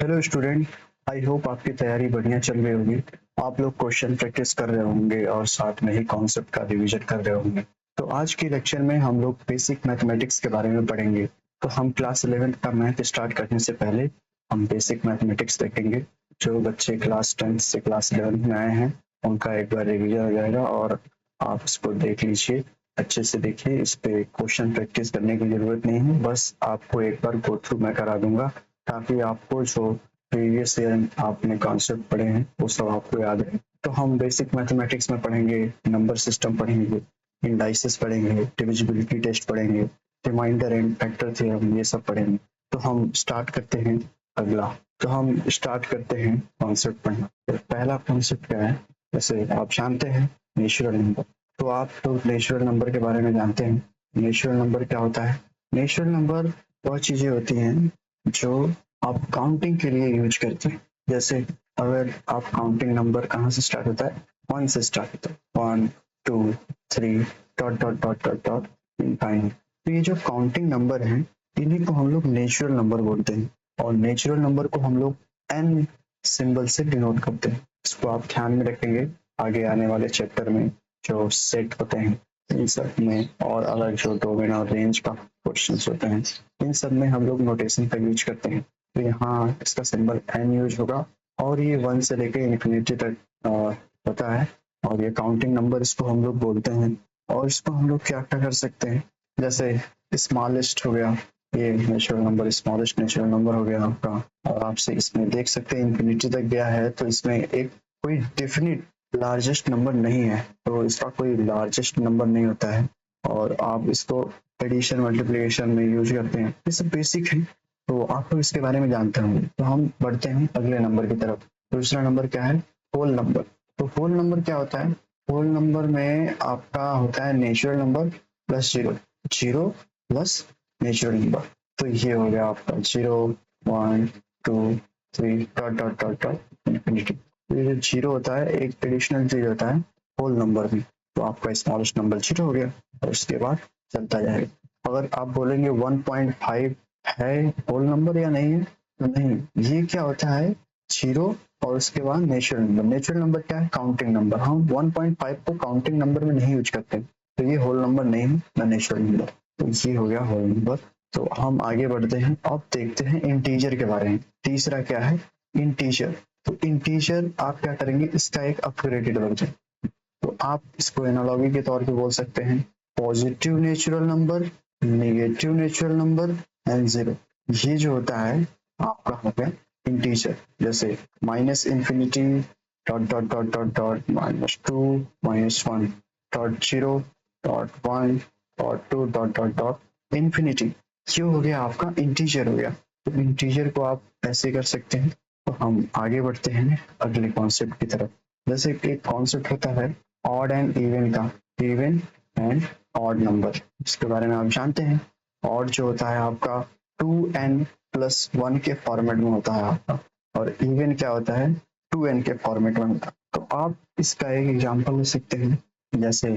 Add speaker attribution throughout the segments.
Speaker 1: Hello student. I hope आपकी तैयारी बढ़िया चल रही होगी। आप लोग क्वेश्चन प्रैक्टिस कर रहे होंगे और साथ में ही कॉन्सेप्ट का रिवीजन कर रहे होंगे। तो आज के लेक्चर में हम लोग बेसिक मैथमेटिक्स के बारे में पढ़ेंगे। तो हम क्लास 11 का मैथ स्टार्ट करने से पहले हम बेसिक मैथमेटिक्स देखेंगे। जो बच्चे क्लास 10 से क्लास 11 में आए हैं उनका एक बार रिवीजन हो जाएगा और आप इसको देख लीजिए, अच्छे से देखिए। इस पे क्वेश्चन प्रैक्टिस करने की जरूरत नहीं है, बस आपको एक बार गो थ्रू मैं करा दूंगा ताकि आपको जो प्रीवियस ईयर आपने कॉन्सेप्ट पढ़े हैं वो सब आपको याद है। तो हम बेसिक मैथमेटिक्स में पढ़ेंगे, नंबर सिस्टम पढ़ेंगे, इंडाइसेस पढ़ेंगे, डिविजिबिलिटी टेस्ट पढ़ेंगे, रिमाइंडर एंड फैक्टर थ्योरम, ये सब पढ़ेंगे। तो हम स्टार्ट करते हैं अगला। तो हम स्टार्ट करते हैं कॉन्सेप्ट पढ़ना। तो पहला कॉन्सेप्ट क्या है, जैसे आप जानते हैं नेचुरल नंबर। तो आप तो नेचुरल नंबर के बारे में जानते हैं। नेचुरल नंबर क्या होता है? नेचुरल नंबर वह चीजें होती हैं जो आप काउंटिंग के लिए यूज करते हैं। जैसे अगर आप काउंटिंग नंबर कहाँ से स्टार्ट होता है? वन से स्टार्ट होता है, one, two, three, dot dot dot dot dot infinite. तो ये जो काउंटिंग नंबर हैं इन्हीं को हम लोग नेचुरल नंबर बोलते हैं। और नेचुरल नंबर को हम लोग एन सिंबल से डिनोट करते हैं। इसको आप ध्यान में रखेंगे आगे आने वाले चैप्टर में। जो सेट होते हैं इन सब में और अलग जो डोमेन और रेंज का क्वेश्चंस होते हैं इन सब में हम लोग नोटेशन का यूज करते हैं। तो यहाँ इसका सिंबल एन यूज होगा और ये वन से लेके इन्फिनिटी तक होता है। और ये काउंटिंग नंबर इसको हम लोग बोलते हैं। और इसको हम लोग क्या क्या कर सकते हैं, जैसे स्मॉलेस्ट हो गया, ये natural number smallest natural number हो गया आपका। और आपसे इसमें देख सकते हैं इन्फिनिटी तक गया है तो इसमें एक कोई डेफिनिट लार्जेस्ट नंबर नहीं है, तो इसका कोई लार्जेस्ट नंबर नहीं होता है। और आप इसको एडिशन मल्टीप्लिकेशन में यूज करते हैं, ये सब बेसिक है। तो आप लोग इसके बारे में जानते होंगे। तो हम बढ़ते हैं अगले नंबर की तरफ। दूसरा नंबर क्या है? Whole number. तो होल नंबर क्या होता है? होल नंबर में आपका होता है natural number plus zero, zero plus natural number. तो ये हो गया आपका zero, one, two, three, dot dot dot dot infinity. तो ये जो जीरो होता है एक एडिशनल चीज होता है होल नंबर में। तो आपका स्मॉलेस्ट नंबर जीरो हो गया और उसके बाद चलता जाएगा। अगर आप बोलेंगे 1.5 है होल नंबर या नहीं है, तो नहीं, ये क्या होता है? जीरो और उसके बाद नेचुरल नंबर। नेचुरल नंबर क्या है? Counting number. हम 1.5 को काउंटिंग नंबर में नहीं यूज करते, तो ये होल नंबर नहीं है ना नेचुरल नंबर। तो ये हो गया होल नंबर। तो हम आगे बढ़ते हैं, अब देखते हैं इंटीजर के बारे में। तीसरा क्या है? इंटीजर। तो इंटीजर आप क्या करेंगे, इसका एक अपग्रेडेड वर्जन। तो आप इसको एनालॉगी के तौर पे बोल सकते हैं positive natural number, negative natural number and zero. ये जो होता है आपका हो गया इंटीजर। जैसे minus infinity dot dot dot dot dot minus two minus one dot zero dot one dot to dot dot dot infinity. ये हो गया आपका इंटीजर हो गया। तो इंटीजर को आप ऐसे कर सकते हैं। तो हम आगे बढ़ते हैं अगले कॉन्सेप्ट की तरफ। जैसे कि एक कॉन्सेप्ट होता है ऑड एंड इवन का, इवन एंड ऑड नंबर। इसके बारे में आप जानते हैं। ऑड जो होता है आपका 2n+1 के फॉर्मेट में होता है आपका, और इवन क्या होता है? 2n के फॉर्मेट में होता है। तो आप इसका एक एग्जांपल ले सकते हैं, जैसे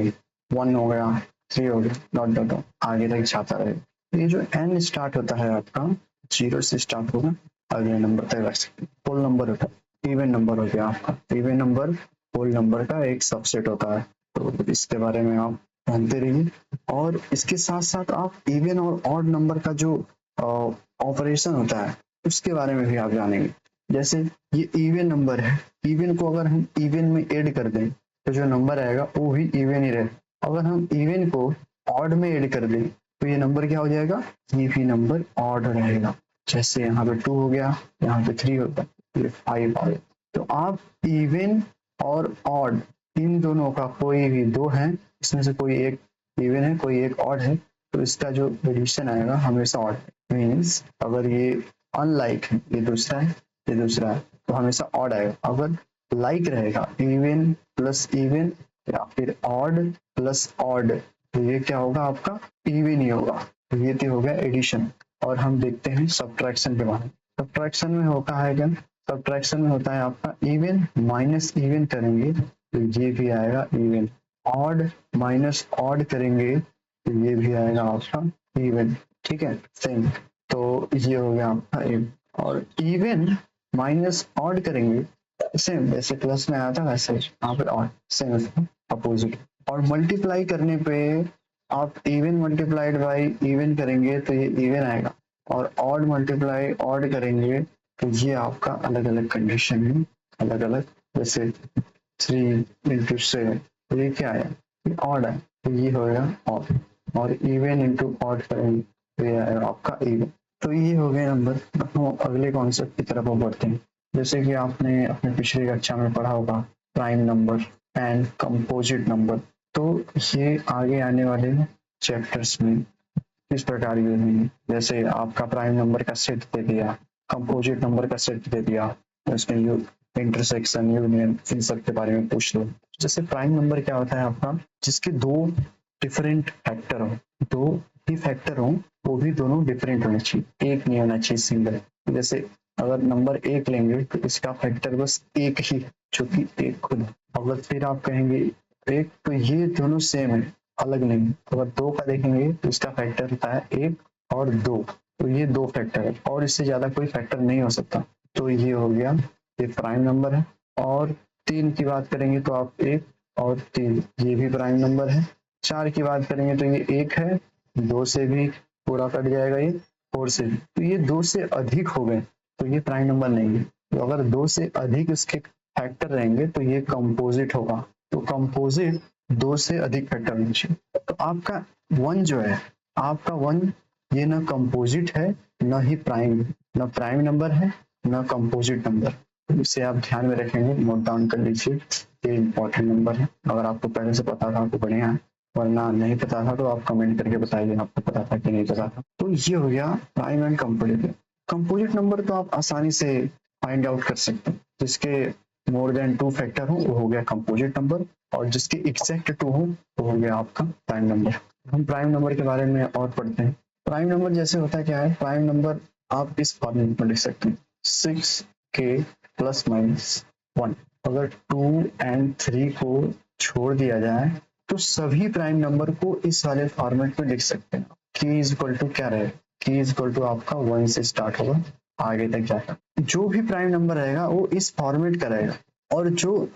Speaker 1: 1 हो गया, 3 हो गया, डॉट डॉट डॉट आगे तक जाता रहेगा। ये जो n स्टार्ट होता है आपका जीरो से स्टार्ट होगा, अगले नंबर तक रख सकते हैं। होल नंबर होता है, इवन नंबर हो गया आपका। इवन नंबर होल नंबर का एक सबसेट होता है। तो इसके बारे में आप जानते रहिए। और इसके साथ साथ आप इवन और ऑड नंबर का जो ऑपरेशन होता है उसके बारे में भी आप जानेंगे। जैसे ये इवन नंबर है, इवन को अगर हम इवन में ऐड कर दें तो जो नंबर आएगा वो भी इवन ही रहेगा। अगर हम इवन को ऑड में ऐड कर दें तो ये नंबर क्या हो जाएगा? ये भी नंबर ऑड रहेगा। जैसे यहाँ पे 2 हो गया, यहाँ पे 3 होगा, ये 5 आ गया। तो आप इवन और ऑड इन दोनों का कोई भी दो है, इसमें से कोई एक इवन है कोई एक ऑड है, तो इसका जो एडिशन आएगा हमेशा ऑड। मीन्स अगर ये अनलाइक है, ये दूसरा है, ये दूसरा है, तो हमेशा ऑड आएगा। अगर लाइक रहेगा इवन प्लस इवन या फिर ऑड प्लस ऑड, तो ये क्या होगा? आपका इवन ही होगा। तो ये तो हो गया एडिशन। और हम देखते हैं सब्ट्रैक्शन के बारे में। सब्ट्रैक्शन में होता है क्या? सब्ट्रैक्शन में होता है आपका इवन माइनस इवन करेंगे तो ये भी आएगा इवन, ऑड माइनस ऑड करेंगे तो ये भी आएगा आपका इवन। ठीक है, सेम। तो ये हो गया आपका इवन। और इवन माइनस ऑड करेंगे सेम, जैसे प्लस में आया था वैसे यहाँ पे ऑड, सेम इसका अपोजिट। और मल्टीप्लाई करने पे आप इवन मल्टीप्लाइड बाई इवन करेंगे तो ये इवन आएगा, और ऑड मल्टीप्लाई ऑड करेंगे तो ये आपका अलग अलग कंडीशन है, अलग अलग। जैसे 3 into 7 तो ये क्या आया, ये ऑड है तो ये होगा ऑड, और इवन इंटू ऑड करेंगे तो ये आएगा आपका इवन। तो ये हो गए नंबर। हम अगले कॉन्सेप्ट की तरफ बढ़ते हैं। जैसे कि आपने अपने पिछली कक्षा में पढ़ा होगा prime number and composite number, तो ये आगे आने वाले चैप्टर्स में किस प्रकार यूज होंगे। जैसे आपका प्राइम नंबर का सेट दे दिया, कंपोजिट नंबर का सेट दे दिया, उसमें यू इंटरसेक्शन यूनियन इन सब के बारे में पूछ लो। जैसे प्राइम नंबर क्या होता है आपका, जिसके दो डिफरेंट फैक्टर हो, दो ही फैक्टर हो, वो भी दोनों डिफरेंट होने चाहिए, एक नहीं होना चाहिए सिंगल। जैसे अगर नंबर एक लेंगे तो इसका फैक्टर बस एक ही, जो कि एक खुद है। अगर फिर आप कहेंगे एक, तो ये दोनों सेम है, अलग नहीं। अगर दो का देखेंगे तो इसका फैक्टर होता है एक और दो, तो ये दो फैक्टर है और इससे ज्यादा कोई फैक्टर नहीं हो सकता। तो ये हो गया, ये प्राइम नंबर है। और तीन की बात करेंगे तो आप एक और तीन, ये भी प्राइम नंबर है। चार की बात करेंगे तो ये एक है, दो से भी पूरा कट जाएगा, ये फोर से भी। तो ये दो से अधिक हो गए तो ये प्राइम नंबर नहीं है। तो अगर दो से अधिक इसके फैक्टर रहेंगे तो ये कंपोजिट होगा। तो कंपोजिट दो से अधिक फैक्टर होने चाहिए। तो आपका वन जो है, आपका वन ये ना कंपोजिट है न ही प्राइम, न प्राइम नंबर है न कंपोजिट नंबर। तो इसे आप ध्यान में रखेंगे, नोट डाउन कर लीजिए, ये इंपॉर्टेंट नंबर है। अगर आपको पहले से पता था तो बढ़िया है, वरना नहीं पता था तो आप कमेंट करके बताइए आपको पता था कि नहीं पता था। तो ये हो गया prime and composite. Composite number तो आप आसानी से फाइंड आउट कर सकते हैं, जिसके मोर देन टू फैक्टर हो गया कंपोजिट नंबर, और जिसके एग्जैक्ट टू हो वो हो गया आपका प्राइम नंबर। हम प्राइम नंबर के बारे में और पढ़ते हैं। प्राइम नंबर जैसे होता है क्या है, प्राइम नंबर आप इस फॉर्मेट में लिख सकते हैं 6k प्लस माइनस 1। अगर 2 एंड 3 को छोड़ दिया जाए तो सभी प्राइम नंबर को इस वाले फॉर्मेट में लिख सकते हैं। k इज इक्वल टू क्या रहेगा, k इज इक्वल टू आपका 1 से स्टार्ट होगा आगे तक जाएगा। जो भी प्राइम नंबर रहेगा वो इस फॉर्मेट का रहेगा, और जो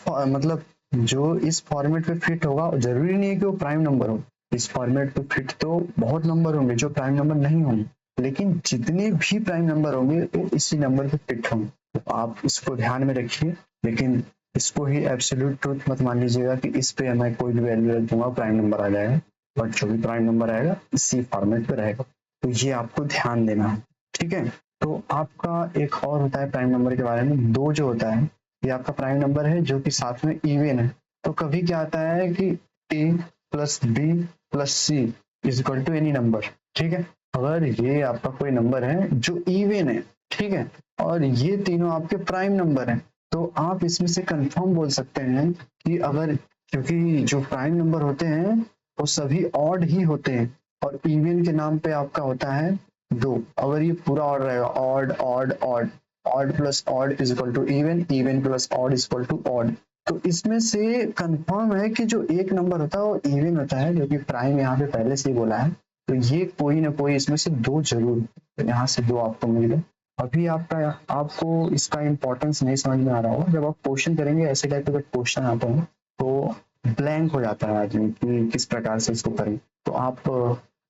Speaker 1: मतलब जो इस फॉर्मेट पे फिट होगा, जरूरी नहीं है कि वो प्राइम नंबर हो। इस फॉर्मेट पे फिट तो बहुत नंबर होंगे जो प्राइम नंबर नहीं होंगे, लेकिन जितने भी प्राइम नंबर होंगे वो इसी नंबर पे फिट होंगे। तो आप इसको ध्यान में रखिए, लेकिन इसको ही एब्सोल्यूट ट्रूथ मत मान लीजिएगा कि इस पे मैं कोई भी वैल्यू रख दूंगा प्राइम नंबर आ जाएगा। बट जो भी प्राइम नंबर आएगा इसी फॉर्मेट पे रहेगा, तो ये आपको ध्यान देना है, ठीक है। तो आपका एक और होता है प्राइम नंबर के बारे में, दो जो होता है ये आपका प्राइम नंबर है जो कि साथ में इवन है। तो कभी क्या आता है कि a plus B plus c is equal to any number, ठीक है। अगर ये आपका कोई नंबर है जो इवन है, ठीक है, और ये तीनों आपके प्राइम नंबर हैं, तो आप इसमें से कंफर्म बोल सकते हैं कि अगर, क्योंकि जो प्राइम नंबर होते हैं वो सभी ऑड ही होते हैं, और इवन के नाम पे आपका होता है दो। अगर ये पूरा ऑड रहेगा, odd odd odd, odd plus odd is equal to even, even plus odd is equal to odd, तो इसमें से कंफर्म है कि जो एक नंबर होता है वो इवन होता है, जो कि प्राइम यहाँ पे पहले से ही बोला है। तो ये कोई ना कोई इसमें से दो जरूर, तो यहाँ से दो आपको मिल गए। अभी आपको इसका इंपॉर्टेंस नहीं समझ में आ रहा होगा, जब आप क्वेश्चन करेंगे ऐसे टाइप के क्वेश्चन आते हैं तो ब्लैंक हो जाता है आदमी कि किस प्रकार से इसको करें। तो आप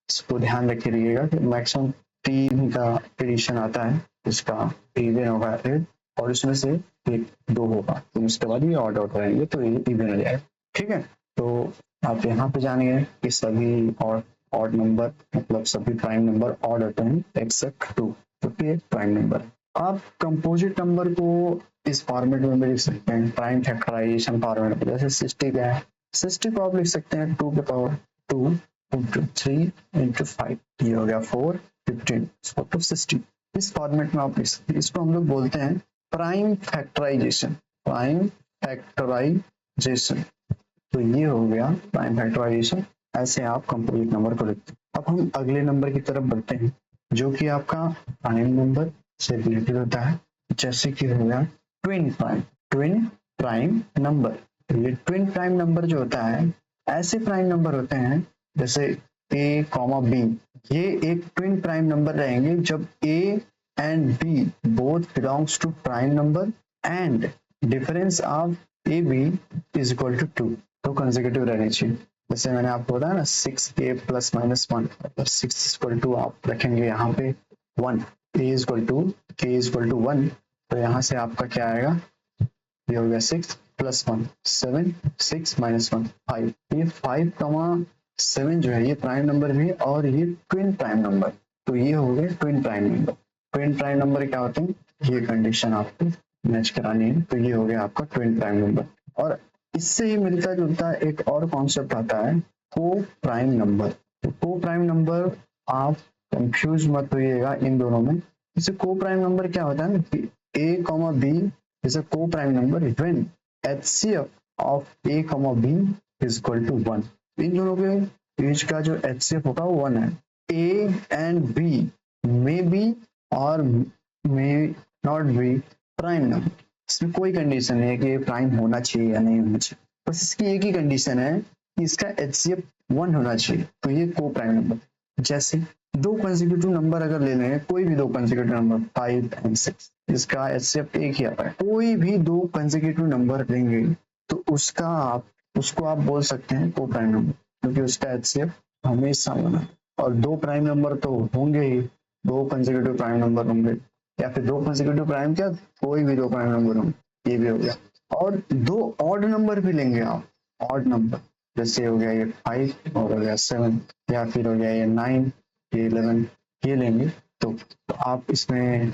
Speaker 1: इसको ध्यान रखे रहिएगा कि मैक्सिमम 3 का एडिशन आता है, इसका इवन होगा 8 और इसमें से एक 2 होगा, तो उसके बाद ये ऑड आउट रहेंगे तो ये इवन हो जाएगा, ठीक है। तो आप यहाँ पे जानेंगे कि सभी ऑड नंबर मतलब सभी प्राइम नंबर ऑड होते हैं एक्सेप्ट 2, जो कि एक प्राइम नंबर है। आप कंपोजिट नंबर को इस फॉर्मेट में भी लिख सकते हैं, प्राइम फैक्टराइजेशन फॉर्मेट में। जैसे 60 का है, 60 को आप लिख सकते हैं 2 के पावर 2 इंटू 3 इंटू 5, ये हो गया 4 15 तो 60। इस फॉर्मेट में आप लिख सकते हैं। इसको हम लोग बोलते हैं प्राइम फैक्टराइजेशन, प्राइम फैक्टराइजेशन। तो ये हो गया प्राइम फैक्टराइजेशन, ऐसे आप कंपोजिट नंबर को लिखते हैं। अब हम अगले नंबर की तरफ बढ़ते हैं, जो कि आपका प्राइम नंबर से रिलेटेड होता है। जैसे कि हो गया twin prime, twin prime number. ये ट्विन प्राइम नंबर जो होता है, ऐसे प्राइम नंबर होते हैं जैसे a, b, ये एक ट्विन प्राइम नंबर रहेंगे जब a and B both belongs to prime number and difference of AB is equal to 2, तो कंसेक्यूटिव रहने चाहिए। जैसे मैंने आपको बताया ना 6a प्लस माइनस 1, अगर 6 इक्वल टू आप रखेंगे यहाँ पे 1, a equal to k equal to 1, तो यहाँ से आपका क्या आएगा, ये हो गया 6 प्लस 1 7, 6 माइनस 1 5, ये 5, 7 जो है ये प्राइम नंबर भी है और ये ट्विन प्राइम नंबर, तो ये हो गए twin prime number. Twin prime number क्या होते हैं, ये कंडीशन आपको मैच करानी है, तो ये हो गया आपका ट्विन प्राइम नंबर। और इससे ही मिलता जुलता एक और कॉन्सेप्ट आता है को प्राइम नंबर। तो को प्राइम नंबर आप कंफ्यूज मत होइएगा इन दोनों में। जैसे को प्राइम नंबर क्या होता है ना, a comma b is a coprime number when HCF of a comma b is equal to 1। इन दोनों के बीच का जो HCF होगा वो 1 है। A and B may be or may not be prime number, इसमें कोई कंडीशन नहीं है कि ये प्राइम होना चाहिए या नहीं होना चाहिए, बस इसकी एक ही कंडीशन है कि इसका HCF 1 होना चाहिए, तो ये को प्राइम नंबर। जैसे दो कंसेक्यूटिव नंबर अगर ले लें, कोई भी दो कंसेक्यूटिव नंबर 5 एंड 6, इसका HCF एक ही आता है, कोई भी दो कंसेक्यूटिव नंबर लेंगे तो उसको आप बोल सकते हैं को प्राइम नंबर, क्योंकि उसका HCF हमेशा बना। और दो प्राइम नंबर तो होंगे ही, दो कंसेक्यूटिव प्राइम नंबर होंगे, या फिर दो कंसेक्यूटिव प्राइम क्या, कोई भी दो प्राइम नंबर होंगे, ये भी हो गया। और दो ऑड नंबर भी लेंगे आप, ऑड नंबर जैसे हो गया ये 5 और हो गया 7, या फिर हो गया ये 9, ये 11, ये लेंगे तो आप इसमें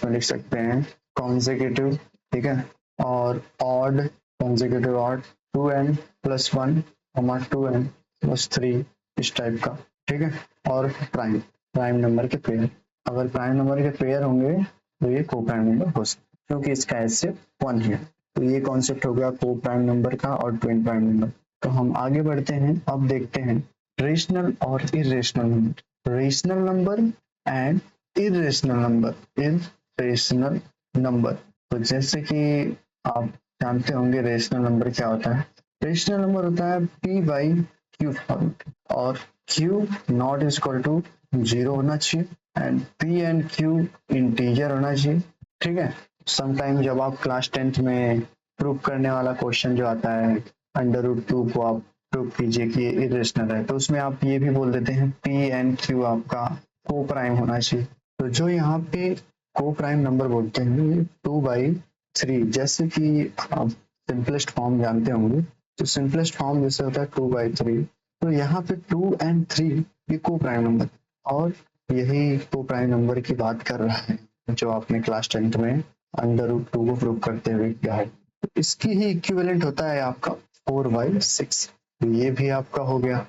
Speaker 1: लिख सकते हैं कॉन्सेक्यूटिव, ठीक है, और odd consecutive odd 2n plus 1 2n plus 3 इस टाइप का, ठीक है। और प्राइम नंबर के पेयर, अगर प्राइम नंबर के पेयर होंगे तो ये को प्राइम नंबर हो सकता है, क्योंकि इसका HCF 1 है। तो ये कॉन्सेप्ट हो गया को प्राइम नंबर का और ट्विन प्राइम नंबर। तो हम आगे बढ़ते हैं, अब देखते हैं रेशनल और irrational number. Rational number and irrational number. Irrational number, तो जैसे कि आप जानते होंगे रेशनल नंबर क्या होता है। रेशनल नंबर होता है P/Q फॉर्मेट, और Q not is equal to 0 होना चाहिए and P and Q integer होना चाहिए, ठीक है। समटाइम जब आप क्लास 10th में प्रूव करने वाला क्वेश्चन जो आता है √2 को आप प्रूव कीजिए कि इरेशनल है, तो उसमें आप ये भी बोल देते हैं P एंड Q आपका को प्राइम होना चाहिए। तो जो यहाँ पे को प्राइम नंबर बोलते हैं 2/3, जैसे कि आप सिंपलेस्ट फॉर्म जानते होंगे, तो सिंपलेस्ट फॉर्म जैसे होता है 2/3, तो यहाँ पे 2 एंड 3 ये को प्राइम नंबर, और यही को प्राइम नंबर की बात कर रहा है जो आपने क्लास 10th में √2 को प्रूव करते हुए किया है। तो इसकी ही इक्विवेलेंट होता है आपका 4/6, तो ये भी आपका हो गया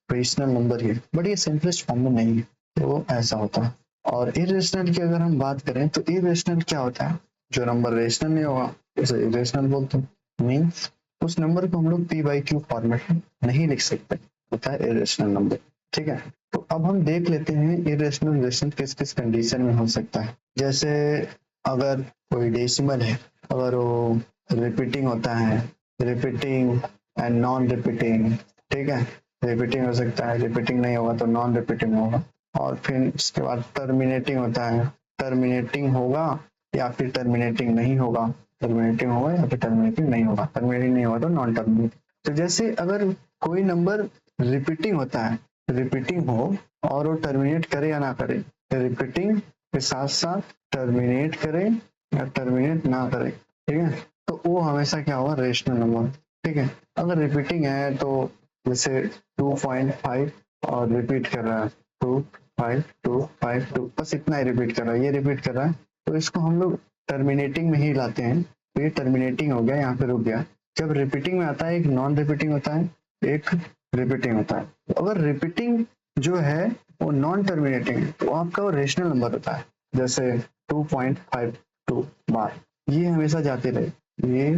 Speaker 1: रेशनल नंबर है, बट ये सिंपलेस्ट फॉर्म में नहीं है, तो ऐसा होता है। और इरेशनल की अगर हम बात करें तो इरेशनल क्या होता है, जो नंबर रेशनल नहीं होगा उसे इरेशनल बोलते हैं, मीन्स उस नंबर को हम लोग P/Q फॉर्मेट में नहीं लिख सकते, होता है इरेशनल नंबर, ठीक है। तो अब हम देख लेते हैं इरेशनल रेशनल किस किस कंडीशन में हो सकता है। जैसे अगर कोई डेसिमल है, अगर वो रिपीटिंग होता है, रिपीटिंग एंड नॉन रिपीटिंग, ठीक है, रिपीटिंग हो सकता है, रिपीटिंग नहीं होगा तो नॉन रिपीटिंग होगा। और फिर उसके बाद टर्मिनेटिंग होता है, टर्मिनेटिंग होगा या फिर टर्मिनेटिंग नहीं होगा, टर्मिनेटिंग होगा या फिर टर्मिनेटिंग नहीं होगा, टर्मिनेटिंग नहीं होगा तो नॉन टर्मिनेटिंग। तो जैसे अगर कोई नंबर रिपीटिंग होता है, रिपीटिंग हो और वो टर्मिनेट करे या ना करे, रिपीटिंग के साथ साथ टर्मिनेट करे या टर्मिनेट ना करे, ठीक है, तो वो हमेशा क्या होगा, रेशनल नंबर, ठीक है। अगर रिपीटिंग है तो जैसे 2.5 और रिपीट कर रहा है 2 5 2 5 2, बस इतना ही रिपीट कर रहा है, ये रिपीट कर रहा है, तो इसको हम लोग टर्मिनेटिंग में ही लाते हैं, तो ये टर्मिनेटिंग हो गया, यहाँ पे रुक गया। जब रिपीटिंग में आता है एक नॉन रिपीटिंग होता है, एक रिपीटिंग होता है। तो अगर रिपीटिंग जो है वो नॉन टर्मिनेटिंग है तो आपका वो रेशनल नंबर होता है, जैसे 2.52 बार, ये हमेशा जाते रहे, ये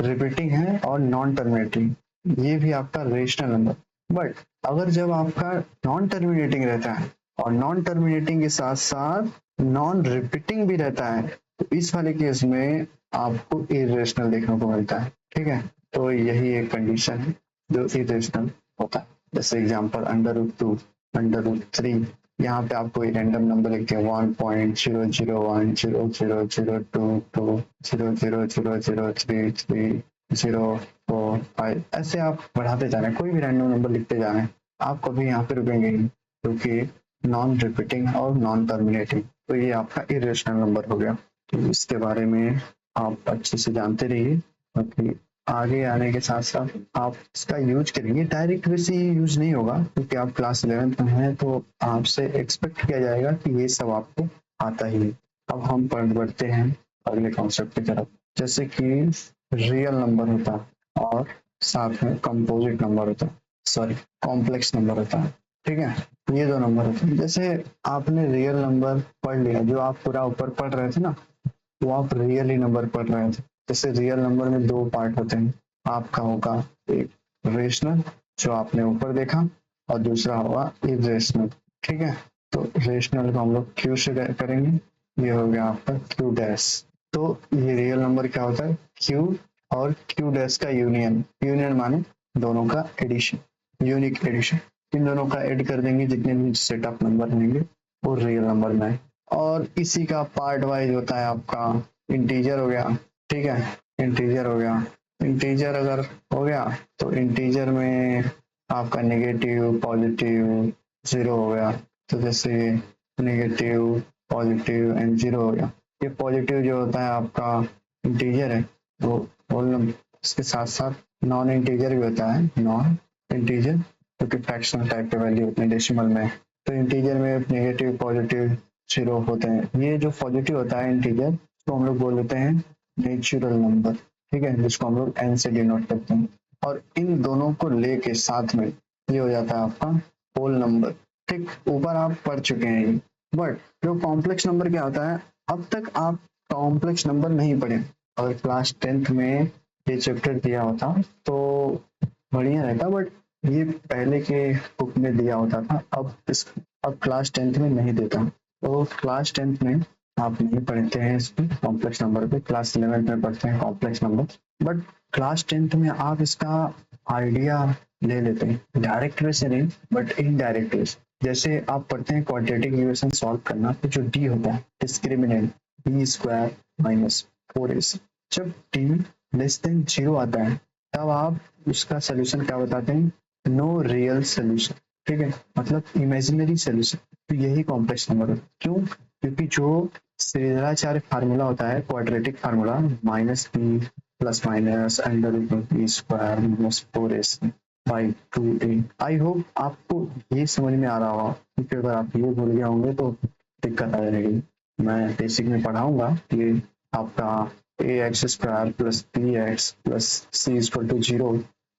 Speaker 1: रिपीटिंग है और नॉन टर्मिनेटिंग, ये भी आपका रेशनल नंबर। बट अगर जब आपका नॉन टर्मिनेटिंग रहता है और नॉन टर्मिनेटिंग के साथ साथ नॉन रिपीटिंग भी रहता है, तो इस वाले केस में आपको इरेशनल देखने को मिलता है, ठीक है। तो यही एक कंडीशन है जो इरेशनल होता है। जैसे एग्जांपल √2, √3, यहाँ पे आप कोई रैंडम नंबर लिखते हैं 1.0010000003000333045 ऐसे आप बढ़ाते जा रहे हैं, कोई भी रैंडम नंबर लिखते जा रहे हैं, आप कभी यहाँ पे रुकेंगे नहीं, क्योंकि नॉन रिपीटिंग और नॉन टर्मिनेटिंग, तो ये आपका इरेशनल नंबर हो गया। तो इसके बारे में आप अच्छे से जानते रहिए, बाकी आगे आने के साथ साथ आप इसका यूज करेंगे। डायरेक्ट वैसे ही यूज नहीं होगा, क्योंकि आप क्लास 11th में हैं, तो आपसे एक्सपेक्ट किया जाएगा कि ये सब आपको आता ही है। अब हम बढ़ते हैं अगले कॉन्सेप्ट की तरफ, जैसे कि रियल नंबर होता है और साथ में कंपोजिट नंबर होता है, सॉरी कॉम्प्लेक्स नंबर होता है। ठीक है, ये दो नंबर होते हैं। जैसे आपने रियल नंबर पढ़ लिया, जो आप पूरा ऊपर पढ़ रहे थे ना, वो आप रियली नंबर पढ़ रहे थे। जैसे रियल नंबर में दो पार्ट होते हैं, आपका होगा एक रेशनल जो आपने ऊपर देखा, और दूसरा होगा इरेशनल। ठीक है, तो रेशनल को हम लोग क्यू से करेंगे, ये हो गया आपका क्यू डैश। तो ये रियल नंबर क्या होता है, क्यू और क्यू डैश का यूनियन, यूनियन माने दोनों का एडिशन, यूनिक एडिशन। इन दोनों का ऐड कर देंगे, जितने भी सेट ऑफ नंबर रहेंगे वो रियल नंबर में है। और इसी का पार्ट वाइज होता है आपका इंटीजर हो गया। ठीक है, इंटीजर हो गया, इंटीजर अगर हो गया तो इंटीजर में आपका नेगेटिव पॉजिटिव जीरो हो गया। तो जैसे नेगेटिव पॉजिटिव एंड जीरो हो गया। ये पॉजिटिव जो होता है आपका इंटीजर है, वो होल नंबर, इसके साथ साथ नॉन इंटीजर भी होता है, नॉन इंटीजर, क्योंकि फ्रैक्शनल टाइप के वैल्यू होते हैं डेसिमल में। तो इंटीजर में नेगेटिव पॉजिटिव जीरो होते हैं। ये जो पॉजिटिव होता है इंटीजर, तो हम लोग बोल देते हैं नेचुरल नंबर। ठीक है, जिसको हम लोग एन से डिनोट करते हैं। और इन दोनों को लेके साथ में ये हो जाता है आपका होल नंबर। ठीक, ऊपर आप पढ़ चुके हैं ये। बट जो कॉम्प्लेक्स नंबर क्या होता है, अब तक आप कॉम्प्लेक्स नंबर नहीं पढ़े। अगर क्लास 10th में ये चैप्टर दिया होता तो बढ़िया रहता, बट ये पहले के बुक में दिया होता था, अब क्लास 10th में नहीं देता। तो क्लास 10th में आप नहीं पढ़ते हैं इस पे कॉम्प्लेक्स नंबर पे, क्लास 11th में पढ़ते हैं complex number. But class 10th में आप इसका आइडिया ले लेते हैं, डायरेक्ट वे से नहीं बट इनडायरेक्ट वे से। जैसे आप पढ़ते हैं क्वाड्रेटिक इक्वेशन सॉल्व करना, तो जो डी होता है discriminant, B square minus 4ac, जब डी लेस देन जीरो आता है तब आप उसका सोल्यूशन क्या बताते हैं, नो रियल सोल्यूशन। ठीक है, मतलब इमेजिनरी सोल्यूशन। तो यही कॉम्प्लेक्स नंबर है। क्यों, क्योंकि जो श्रीधराचार्य फार्मूला होता है, quadratic formula, minus b plus minus under root of b square minus 4ac by 2a। I hope आपको ये समझ में आ रहा होगा, क्योंकि अगर आप ये भूल गए होंगे तो दिक्कत आ जाएगी। मैं बेसिक में पढ़ाऊंगा, ये आपका A X square plus B X plus C equal to zero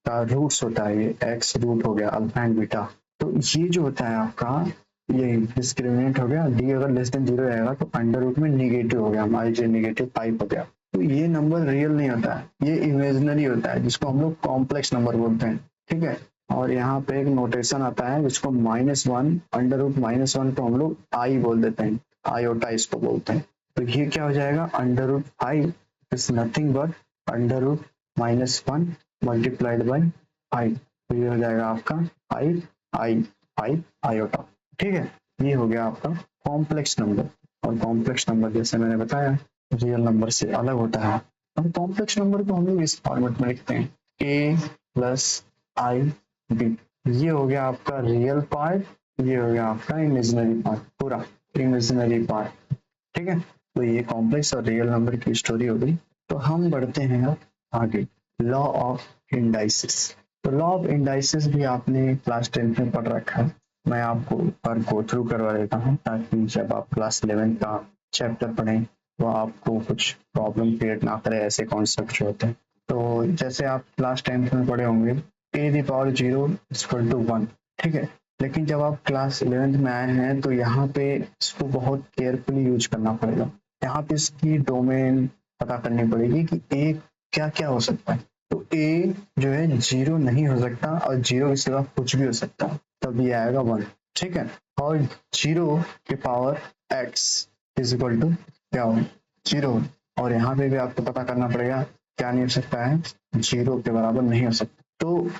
Speaker 1: का रूट्स होता है। ये एक्स रूट हो गया अल्फा एंड बीटा। तो ये जो होता है आपका, ये डिस्क्रिमिनेंट हो गया। डी अगर लेस देन जीरो आएगा तो अंडर रूट में निगेटिव हो गया, मान लीजिए नेगेटिव 5 हो गया। तो ये नंबर रियल नहीं होता है, ये इमेजिनरी होता है, जिसको हम लोग कॉम्प्लेक्स नंबर बोलते हैं। ठीक है, और यहाँ पे एक नोटेशन आता है जिसको -1 अंडर रूट -1 को हम लोग आई बोल देते हैं, आयोटा इसको बोलते हैं। तो ये क्या हो जाएगा, under root 5 is nothing but under root -1 multiplied by i. तो ये हो जाएगा आपका आई आई आई आयोटा। ठीक है, ये हो गया आपका कॉम्प्लेक्स नंबर। और कॉम्प्लेक्स नंबर जैसे मैंने बताया रियल नंबर से अलग होता है। और कॉम्प्लेक्स नंबर को हम लोग इस फॉर्मेट में लिखते हैं, a प्लस आई बी। ये हो गया आपका रियल पार्ट, ये हो गया आपका इमेजिनरी पार्ट, पूरा इमेजिनरी पार्ट। ठीक है, तो ये कॉम्प्लेक्स और रियल नंबर की स्टोरी हो गई। तो हम बढ़ते हैं अब आगे, लॉ ऑफ इंडाइसिस। तो लॉ ऑफ इंडाइसिस भी आपने क्लास 10th में पढ़ रखा है। मैं आपको पर गो थ्रू करवा देता हूँ, ताकि जब आप क्लास 11 का चैप्टर पढ़ें तो आपको कुछ प्रॉब्लम क्रिएट ना करे ऐसे कॉन्सेप्ट जो होते हैं। तो जैसे आप क्लास 10th में पढ़े होंगे a⁻0 इक्वल टू 1। ठीक है, लेकिन जब आप क्लास 11th में आए हैं तो यहाँ पे इसको बहुत केयरफुली यूज करना पड़ेगा। यहाँ पे इसकी डोमेन पता करनी पड़ेगी कि ए क्या क्या हो सकता है। तो ए जो है जीरो नहीं हो सकता, और जीरो के सिवा कुछ भी हो सकता है, तब ये आएगा 1। ठीक है, और जीरो के power x is equal to क्या हो, जीरो। और यहाँ पे भी आपको पता करना पड़ेगा क्या नहीं हो सकता है, जीरो के बराबर नहीं हो सकता। तो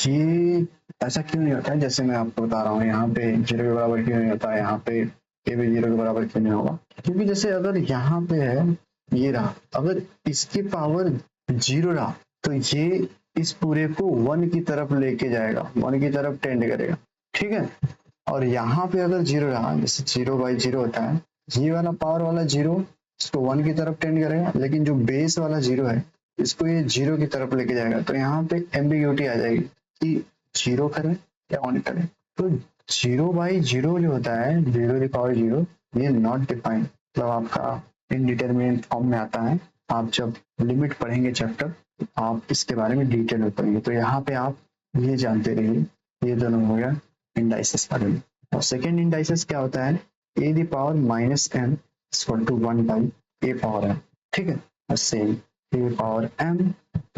Speaker 1: ये ऐसा क्यों नहीं होता है? जैसे मैं आपको बता रहा हूँ, यहाँ पे 0 के बराबर क्यों नहीं होता है, यहाँ पे ये भी 0 के बराबर क्यों नहीं होगा? क्योंकि जैसे अगर यहाँ पे है ये रहा, अगर इसकी पावर 0 रहा तो ये इस पूरे को 1 की तरफ लेके जाएगा, 1 की तरफ टेंड करेगा, ठीक है। और यहाँ पे अगर 0 रहा, जैसे 0/0 होता है, ये वाला पावर वाला 0 इसको 1 की तरफ टेंड करेगा, लेकिन जो बेस वाला 0 है इसको ये 0 की तरफ लेके जाएगा। तो यहाँ पे एम्बिग्यूटी आ जाएगी कि 0 करें या 1 करें। तो 0/0 जो होता है, 0 ये नॉट डिफाइंड, मतलब आपका इनडिटरमिनेट फॉर्म में आता है। आप जब लिमिट पढ़ेंगे चैप्टर, आप इसके बारे में डिटेल में पढ़ेंगे। तो यहाँ पे आप ये जानते रहिए, ये दोनों हो गया इंडाइसेस बारे में। और सेकेंड इंडाइसेस क्या होता है, a the power minus m equal to 1/a power m, ठीक है। और same a power m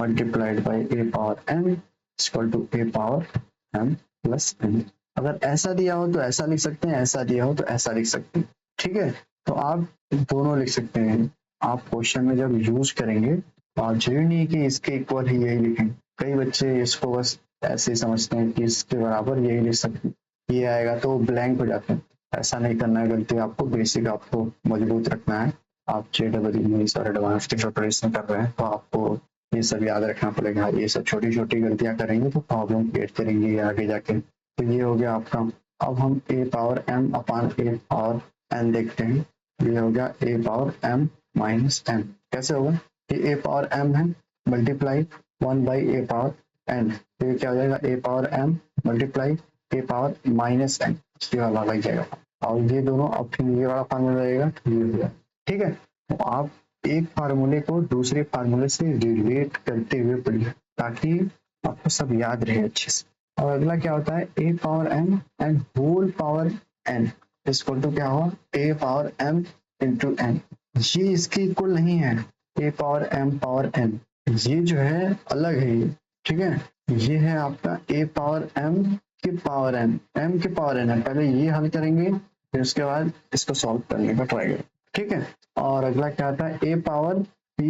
Speaker 1: multiplied by a power m equal to a power m plus m। अगर ऐसा दिया हो तो ऐसा लिख सकते हैं, ऐसा दिया हो तो ऐसा लिख सकते हैं, ठीक है। तो आप दोनों लिख सकते हैं। आप क्वेश्चन में जब यूज करेंगे तो आप जरूरी नहीं है कि इसके इक्वल ही यही लिखें। कई बच्चे इसको बस ऐसे समझते हैं कि इसके बराबर यही लिख सकते हैं, ये आएगा तो ब्लैंक हो जाते हैं। ऐसा नहीं करना है, गलती आपको बेसिक आपको मजबूत रखना है। आप JEE में और एडवांस की प्रिपरेशन कर रहे हैं तो आपको ये सब याद रखना पड़ेगा। ये सब छोटी छोटी गलतियां करेंगे तो प्रॉब्लम क्रिएट करेंगे आगे जाके। तो ये हो गया आपका। अब हम a power m upon a power n देखते हैं। ये हो गया a power m minus n। कैसे होगा, ये a पावर m है मल्टीप्लाई 1/a पावर n, तो ये क्या हो जाएगा, a power m multiply a power minus n, ये वाला लग जाएगा। और ये दोनों अब फिर ये वाला फार्मूला रहेगा, ये हो गया, ठीक है। तो आप एक फार्मूले को दूसरे फार्मूले से रिलेट करते हुए पढ़िए ताकि आपको सब याद रहे अच्छे से। और अगला क्या होता है, a power m and whole power n equal to क्या हुआ, a power m into n। ये इसके इक्वल नहीं है, a power m power n, ये जो है अलग है ये, ठीक है। ये है आपका a पावर m के पावर n, m के पावर n है। पहले ये हल करेंगे फिर उसके बाद इसको सॉल्व करने का ट्राई करेंगे, ठीक है। और अगला क्या आता है, a power p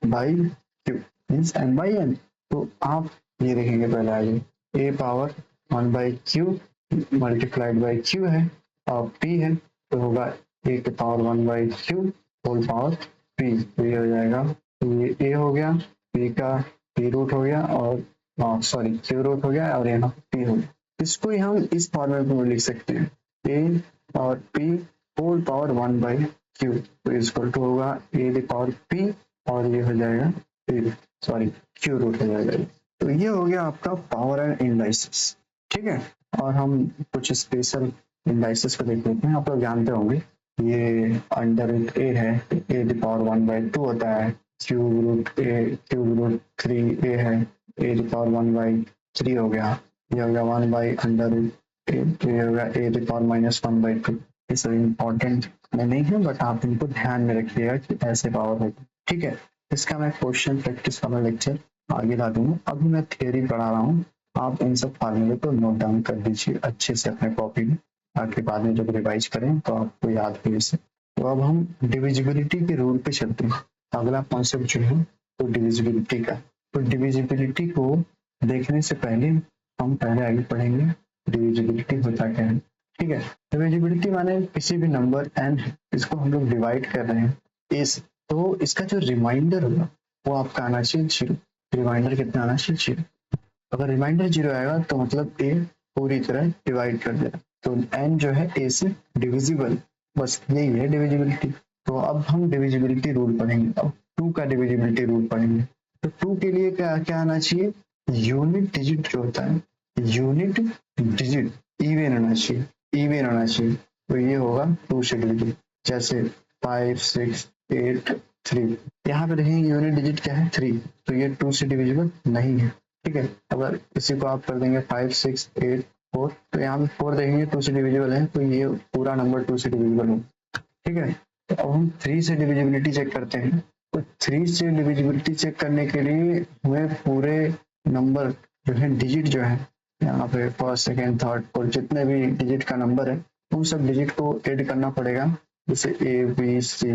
Speaker 1: by q means n by n। तो आप ये देखेंगे पहले आगे, a power 1/q multiplied by q है और p है, तो होगा a के power 1/q whole power p। तो ये हो जाएगा, ये a हो गया, p का p रूट हो गया और सॉरी q रूट हो गया और यहाँ p हो गया। इसको ही हम इस फॉर्मेट में लिख सकते हैं, a और p होल पावर 1/q, तो इक्वल टू होगा a द पावर p और ये हो जाएगा p सॉरी q रूट हो जाएगा। तो ये हो गया आपका पावर एंड इंडाइसेस, ठीक है। और हम कुछ स्पेशल इंडाइसेस को देख लेते हैं। आप लोग जानते होंगे ये अंडर रूट a है, a द पावर 1/2 होता है, क्यूब रूट 3a है, a द पावर 1/3 हो गया, ये हो गया 1/√a, ये हो गया a द पावर -1/2। ये सब इम्पोर्टेंट नहीं है बट आप इनको ध्यान में रखिएगा कि ऐसे पावर होती है, ठीक है। इसका मैं क्वेश्चन प्रैक्टिस वाला लेक्चर आगे ला दूंगा, अभी मैं थियोरी पढ़ा रहा हूँ। आप इन सब फार्मूले को नोट डाउन कर दीजिए अच्छे से अपने कॉपी में, ताकि बाद में जब रिवाइज करें तो आपको याद हो इसे। तो अब हम डिविजिबिलिटी के रूल पे चलते हैं। अगला कॉन्सेप्ट जो है तो डिविजिबिलिटी का। तो डिविजिबिलिटी को देखने से पहले हम पहले आगे पढ़ेंगे डिविजिबिलिटी होता क्या है, ठीक है। डिविजिबिलिटी माने किसी भी नंबर n है, इसको हम लोग डिवाइड कर रहे हैं a से, तो इसका जो रिमाइंडर होगा वो आपका आना चाहिए 0। रिमाइंडर कितना आना चाहिए 0। अगर रिमाइंडर 0 आएगा तो मतलब a पूरी तरह डिवाइड कर देगा, तो n जो है a से डिविजिबल, बस यही है डिविजिबिलिटी। तो अब हम डिविजिबिलिटी रूल पढ़ेंगे, अब 2 का डिविजिबिलिटी रूल पढ़ेंगे। तो 2 के लिए क्या क्या आना चाहिए, यूनिट डिजिट जो होता है, यूनिट डिजिट इवन आना चाहिए, इवन आना चाहिए। तो ये होगा 2 से डिविजिबल, जैसे 5 6 8 3। यहाँ पे देखेंगे यूनिट डिजिट क्या है 3, तो ये 2 से डिविजिबल नहीं है, ठीक है। अगर इसी को आप कर देंगे 5 6 8 4, तो यहाँ पे 4 देखेंगे 2 से डिविजिबल है, तो ये पूरा नंबर 2 से डिविजिबल हो, ठीक है। तो अब हम 3 से डिविजिबिलिटी चेक करते हैं। तो 3 से डिविजिबिलिटी चेक करने के लिए हमें पूरे नंबर जो है, डिजिट जो है यहाँ पे फर्स्ट सेकेंड थर्ड फोर्थ जितने भी डिजिट का नंबर है उन सब डिजिट को ऐड करना पड़ेगा। जैसे A B C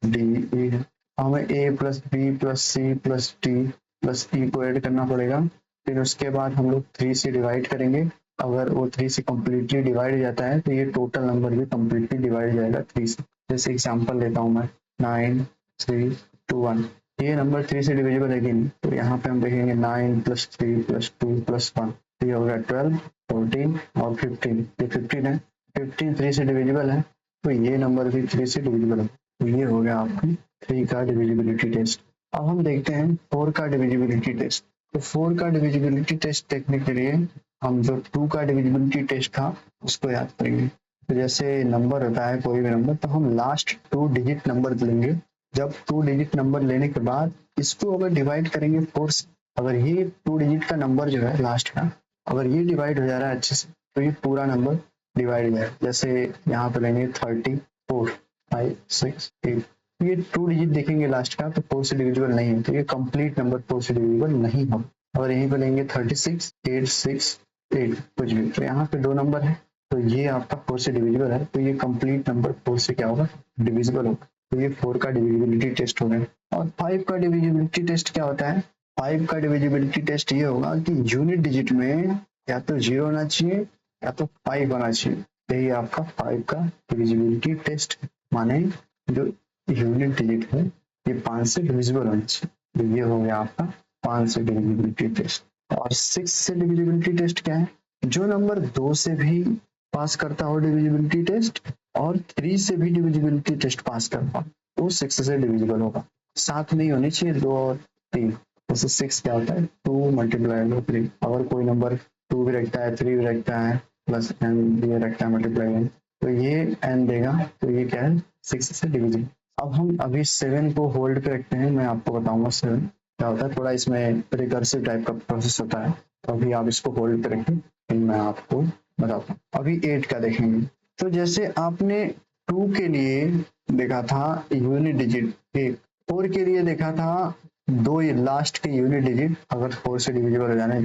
Speaker 1: D E है, हमें A plus B plus C plus D plus E को ऐड करना पड़ेगा। फिर उसके बाद हम लोग 3 से डिवाइड करेंगे अगर वो 3 से कम्प्लीटली डिवाइड हो जाता है तो ये टोटल नंबर भी कम्प्लीटली डिवाइड हो जाएगा 3 से। जैसे एग्जांपल लेता हूँ मैं 9 3 2 1, ये नंबर 3 से डिविजिबल है कि नहीं, तो यहाँ पे हम देखेंगे 9 + 3 + 2 + 1, ये हो गया 12 14 और 15, ये 15 है, 15 3 से डिविजिबल है तो ये नंबर भी 3 से डिविजिबल है। तो ये हो गया आपका 3 का डिविजिबिलिटी टेस्ट। अब हम देखते हैं 4 का डिविजिबिलिटी टेस्ट। तो 4 का डिविजिबिलिटी टेस्ट देखने के लिए हम जो 2 का डिविजिबिलिटी टेस्ट था उसको याद करेंगे। तो जैसे नंबर होता है कोई भी नंबर, तो हम लास्ट 2 डिजिट नंबर लेंगे। जब 2 डिजिट नंबर लेने के बाद इसको अगर डिवाइड करेंगे 4 से, अगर ये 2 डिजिट का नंबर जो है लास्ट का, अगर ये डिवाइड हो जा रहा है अच्छे से तो ये पूरा नंबर डिवाइड हो जाएगा। जैसे यहाँ पे लेंगे 34 5 6 8, ये 2 डिजिट देखेंगे लास्ट का तो 4 से डिविजिबल नहीं है, तो ये कंप्लीट नंबर 4 से डिविजिबल नहीं होगा। और यहीं पे लेंगे 36 8 6 8 कुछ भी, तो यहाँ पे 2 नंबर है तो ये आपका 4 से डिविजिबल है, तो ये कंप्लीट नंबर 4 से क्या होगा, डिविजिबल होगा। तो ये 4 का डिविजिबिलिटी टेस्ट हो गया। और 5 का डिविजिबिलिटी टेस्ट क्या होता है, 5 का डिविजिबिलिटी टेस्ट ये होगा कि यूनिट डिजिट में या तो 0 होना चाहिए या तो 5 होना चाहिए। यही आपका 5 का डिविजिबिलिटी टेस्ट, माने जो यूनिट डिजिट है ये 5 से डिविजिबल होना चाहिए। तो ये हो गया आपका 5 से डिविजिबिलिटी टेस्ट। और 6 से डिविजिबिलिटी टेस्ट क्या है, जो नंबर 2 से भी पास करता हो डिविजिबिलिटी टेस्ट और 3 से भी डिविजिबिलिटी टेस्ट पास करता हो तो 6 से डिविजिबल होगा। साथ नहीं होनी चाहिए 2 और 3। जैसे 6 क्या होता है 2 × 3, अगर कोई नंबर 2 भी रखता है 3 भी रखता है प्लस n ये रखता है मल्टीप्लाई n, तो ये n देगा तो ये क्या है 6 से डिविजिबल। अब हम अभी 7 को होल्ड पे रखते हैं, मैं आपको बताऊंगा 7 क्या होता है, थोड़ा इसमें रिकर्सिव टाइप का प्रोसेस होता है, तो अभी आप इसको होल्ड पे रखें फिर मैं आपको बताता हूँ। अभी 8 का देखेंगे, तो जैसे आपने 2 के लिए देखा था यूनिट डिजिट 1, 4 के लिए देखा था 2 लास्ट के यूनिट डिजिट अगर 4 से डिविजिबल हो जाने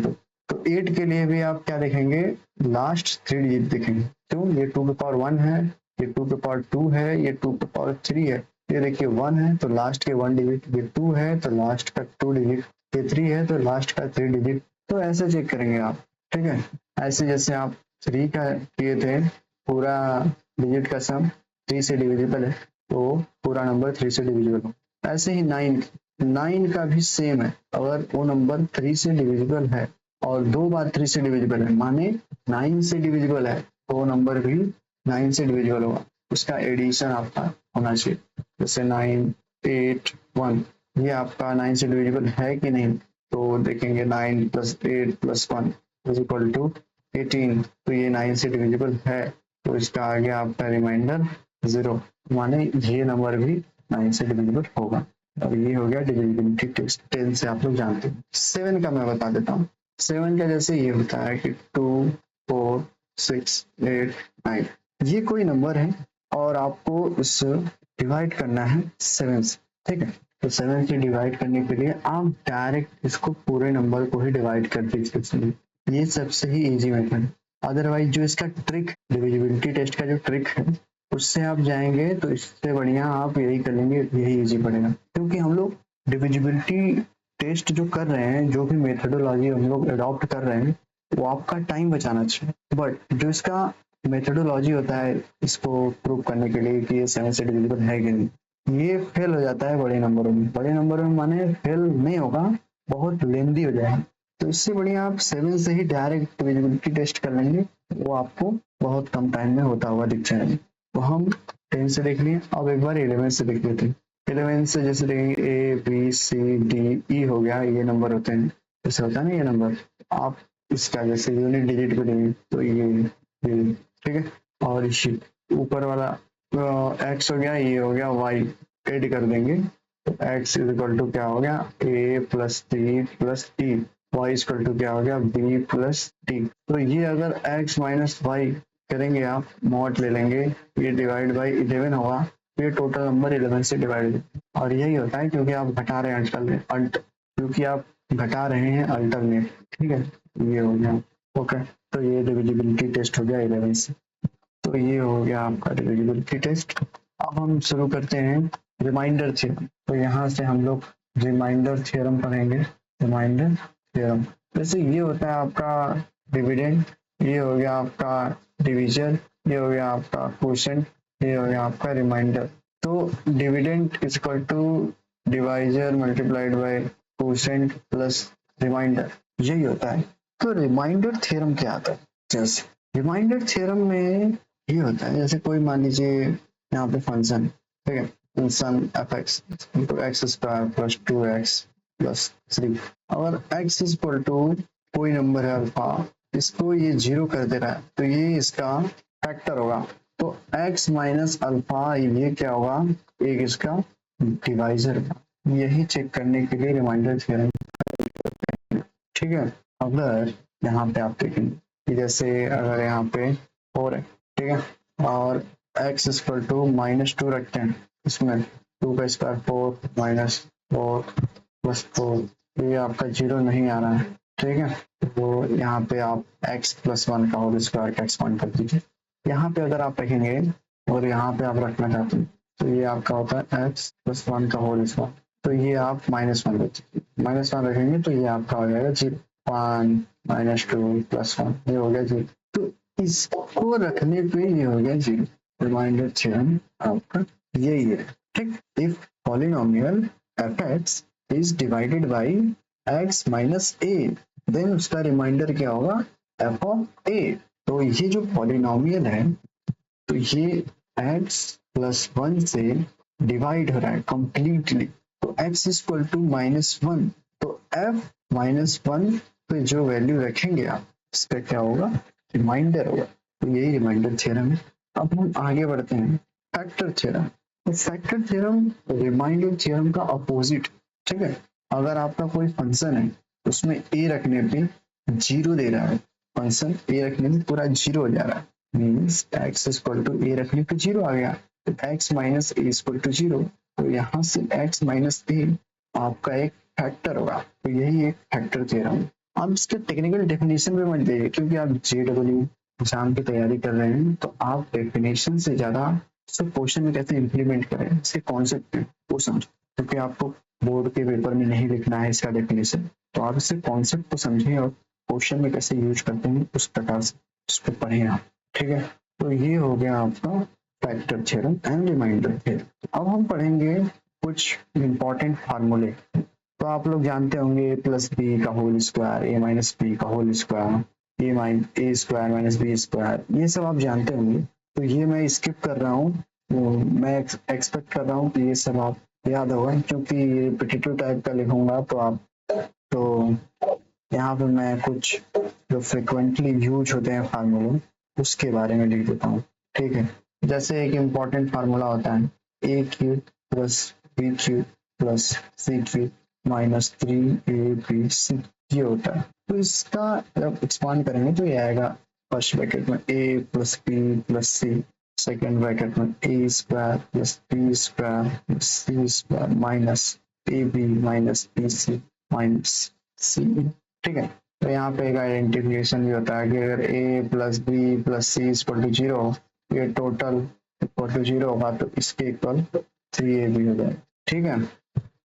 Speaker 1: तो 8 के लिए भी आप क्या देखेंगे, लास्ट 3 डिजिट देखेंगे। क्यों, ये 2 की पावर 1 है, ये 2 की पावर 2 है, ये 2 की पावर 3 है, ये देखिए 1 है तो लास्ट के 1 डिजिट, ये 2 है तो लास्ट का 2 डिजिट, ये 3 है तो लास्ट का 3 डिजिट। तो ऐसे चेक करेंगे आप, ठीक है। ऐसे जैसे आप 3 का किए थे, पूरा डिजिट का सम 3 से डिविजिबल है तो पूरा नंबर 3 से डिविजिबल हो। ऐसे ही 9 का भी सेम है, अगर वो नंबर 3 से डिविजिबल है और 2 बार 3 से डिविजिबल है, माने 9 से डिविजिबल है तो वो नंबर भी 9 से डिविजिबल होगा, उसका एडिशन आपका होना चाहिए। जैसे 9 8 1, ये आपका 9 से डिविजिबल है कि नहीं, तो देखेंगे 9 + 8 + 1 = 18, तो ये 9 से डिविजिबल है तो इसका आ गया आपका रिमाइंडर 0, माने ये नंबर भी 9 से डिविजिबल होगा। और ये हो गया डिविजिबिलिटी टेस्ट। 10 से आप लोग जानते हैं। 7 का मैं बता देता हूँ। 7 का जैसे ये होता है कि 2 4 6 8 9, ये कोई नंबर है और आपको इस डिवाइड करना है 7 से, ठीक है। तो 7 से डिवाइड करने के लिए आप डायरेक्ट इसको पूरे नंबर को ही डिवाइड कर दीजिए, ये सबसे ही इजी मेथड है। अदरवाइज जो इसका ट्रिक, डिविजिबिलिटी टेस्ट का जो ट्रिक है उससे आप जाएंगे तो इससे बढ़िया आप यही कर लेंगे, यही इजी पड़ेगा। क्योंकि हम लोग डिविजिबिलिटी टेस्ट जो कर रहे हैं, जो भी मेथडोलॉजी हम लोग अडॉप्ट कर रहे हैं वो आपका टाइम बचाना चाहिए, बट जो इसका मेथडोलॉजी होता है इसको प्रूव करने के लिए कि ये 7 से डिविजिबल है कि नहीं, ये फेल हो जाता है बड़े नंबरों में। बड़े नंबरों में माने फेल नहीं होगा, बहुत लेंदी हो जाएगा। तो इससे बढ़िया आप 7 से ही डायरेक्ट डिविजिबिलिटी टेस्ट कर लेंगे, वो आपको बहुत कम टाइम में होता हुआ दिख जाएगा। तो हम 10 से देख लिए, अब एक बार 11 से देख लेते हैं। 11 से जैसे देखेंगे A B C D E हो गया, ये नंबर होते हैं, जैसे होता है ना ये नंबर, आप इसका जैसे यूनिट डिजिट को देंगे तो ये ठीक है। और इसी ऊपर वाला x हो गया, ये हो गया y, ऐड कर देंगे तो x = क्या हो गया A + C + t, y = क्या हो गया B + t। तो ये अगर x - y करेंगे आप, मॉड ले लेंगे, ये डिवाइड बाई 11 होगा, ये टोटल नंबर 11 से डिवाइड। और यही होता है क्योंकि आप घटा रहे हैं क्योंकि आप घटा रहे हैं अल्टरनेट, ठीक है। ये हो गया ओके। तो ये डिविजिबिलिटी टेस्ट हो गया 11 से। तो ये हो गया आपका डिविजिबिलिटी टेस्ट। अब हम शुरू करते हैं रिमाइंडर थ्योरम। तो यहाँ से हम लोग रिमाइंडर थ्योरम पढ़ेंगे। रिमाइंडर थ्योरम जैसे ये होता है आपका डिविडेंड ये हो गया आपका डिवीजन, ये हो गया आपका क्वोशंट, ये हो गया आपका रिमाइंडर। तो dividend is equal to divisor multiplied by quotient plus remainder, यही होता है। तो रिमाइंडर थ्योरम क्या आता है? जैसे रिमाइंडर थ्योरम में ये होता है, जैसे कोई मान लीजिए यहाँ पे फंक्शन, ठीक है, function F x into x square plus 2x plus 3, अगर x इज इक्वल टू कोई नंबर है अल्फा, इसको ये 0 कर दे रहा है, तो ये इसका फैक्टर होगा। तो x माइनस अल्फा ये क्या होगा, एक इसका डिवाइजर होगा। यही चेक करने के लिए रिमाइंडर थ्योरम, ठीक है। अगर यहाँ पे आप देखेंगे कि जैसे अगर यहाँ पे 4 है, ठीक है, और x इक्वल टू -2 रखते हैं, इसमें 2 का स्क्वायर 4 माइनस 4 प्लस 4, ये आपका 0 नहीं आ रहा है, ठीक है। तो यहाँ पे आप x प्लस 1 का होल स्क्वायर का एक्सपांड कर दीजिए। यहाँ पे अगर आप रखेंगे और यहाँ पे आप रखना चाहते हैं, तो ये आपका होता है x प्लस 1 का होल स्क्वायर, तो ये आप -1 रखिए, -1 रखेंगे तो ये आपका हो जाएगा 0, 1 -2 प्लस 1, ये हो गया 0। तो इसको रखने पे ये हो गया 0। रिमाइंडर थ्योरम आपका यही है, ठीक। If polynomial fx is divided by x minus a, then उसका रिमाइंडर क्या होगा, f ऑफ a। तो ये जो पॉलिनोमियल है, तो ये x प्लस 1 से डिवाइड हो रहा है कंप्लीटली, तो x इज इक्वल टू -1, तो f -1 पे जो वैल्यू रखेंगे आप, इसका क्या होगा, रिमाइंडर होगा। तो यही रिमाइंडर थ्योरम है। अब हम आगे बढ़ते हैं, फैक्टर थ्योरम। तो फैक्टर थ्योरम रिमाइंडर थ्योरम का अपोजिट, ठीक है। अगर आपका कोई फंक्शन है, उसमें a रखने पे 0 दे रहा है, फंक्शन a रखने पे पूरा 0 हो जा रहा है, means x equal to a रखने पे 0 आ गया, तो x minus a equal to 0, तो यहाँ से x माइनस a आपका एक फैक्टर होगा। तो यही एक फैक्टर थ्योरम है। आप इसके टेक्निकल डेफिनेशन पे मत जाइए, क्योंकि आप JEE एग्जाम की तैयारी कर रहे हैं, तो आप डेफिनेशन से ज्यादा इसको क्वेश्चन में कैसे इम्प्लीमेंट करें, इसके कॉन्सेप्ट है वो समझो, क्योंकि आपको बोर्ड के पेपर में नहीं लिखना है इसका डेफिनेशन, तो आप इससे कॉन्सेप्ट को समझें और क्वेश्चन में कैसे यूज करते हैं उस प्रकार से इसको पढ़ें आप, ठीक है। तो ये हो गया आपका factor theorem and remainder theorem. अब हम पढ़ेंगे कुछ इंपॉर्टेंट फार्मूले। तो आप लोग जानते होंगे a प्लस बी का whole square, a minus B का whole square, a square minus B square, ये सब आप जानते होंगे। तो ये मैं स्किप कर रहा हूँ, तो मैं एक्सपेक्ट कर रहा हूँ कि ये सब आप याद होगा, क्योंकि ये रिपीटेटिव टाइप का लिखूंगा, तो आप तो यहाँ पे मैं कुछ जो फ्रिक्वेंटली यूज होते हैं फार्मूले, उसके बारे में लिख देता हूँ, ठीक है। जैसे एक इम्पॉर्टेंट फार्मूला होता है a cube plus b cube plus c cube minus 3ab, ये होता है। तो इसका जब एक्सपांड करेंगे तो ये आएगा फर्स्ट ब्रैकेट में a plus B plus C, second bracket में a square plus B square plus C square minus ab minus B C minus C, ठीक है। तो यहाँ पे एक आइडेंटिफिकेशन भी होता है कि अगर a plus B plus C equal to 0, ये टोटल इक्वल टू 0 होगा, तो इसके इक्वल 3ab हो जाए, ठीक है।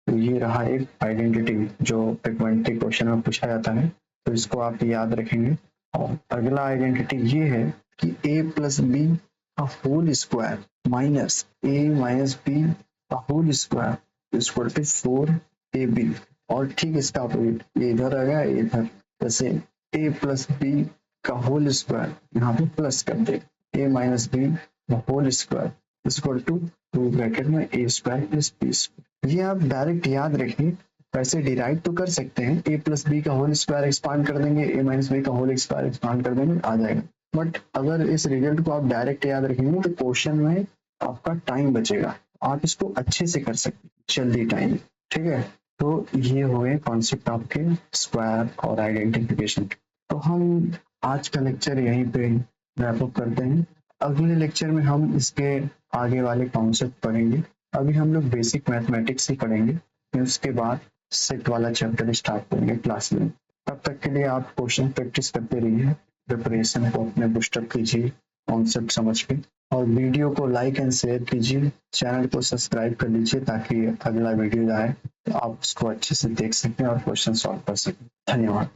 Speaker 1: तो ये रहा एक आइडेंटिटी जो फ्रीक्वेंटली क्वेश्चन में पूछा जाता है, तो इसको आप याद रखेंगे। और अगला आइडेंटिटी ये है कि a प्लस बी का whole square minus a minus B का whole square equal to 4ab, और ठीक इसका अपोजिट ये इधर आ गया, इधर जैसे a प्लस बी का होल स्क्वायर यहाँ पे प्लस कर दे, a माइनस बी का whole square equal to 2 bracket में a square plus B square. ये आप डायरेक्ट याद रखिए, वैसे डिराइव तो कर सकते हैं, a प्लस बी का होल स्क्वायर एक्सपांड कर देंगे, a माइनस बी का होल स्क्वायर एक्सपांड कर देंगे, आ जाएगा। बट अगर इस रिजल्ट को आप डायरेक्ट याद रखेंगे तो क्वेश्चन में आपका टाइम बचेगा, आप इसको अच्छे से कर सकते जल्दी टाइम, ठीक है। तो ये हो गए कॉन्सेप्ट आपके स्क्वायर और आइडेंटिफिकेशन। तो हम आज का लेक्चर यहीं पे रैप अप करते हैं। अगले लेक्चर में हम इसके आगे वाले कॉन्सेप्ट पढ़ेंगे। अभी हम लोग बेसिक मैथमेटिक्स ही पढ़ेंगे, फिर उसके बाद सेट वाला चैप्टर स्टार्ट करेंगे क्लास में। तब तक के लिए आप क्वेश्चन प्रैक्टिस करते रहिए, प्रिपरेशन को अपने बुस्टअप कीजिए कॉन्सेप्ट समझ के, और वीडियो को लाइक एंड शेयर कीजिए, चैनल को सब्सक्राइब कर लीजिए ताकि अगला वीडियो आए तो आप उसको अच्छे से देख सकें और क्वेश्चन सॉल्व कर सकें। धन्यवाद।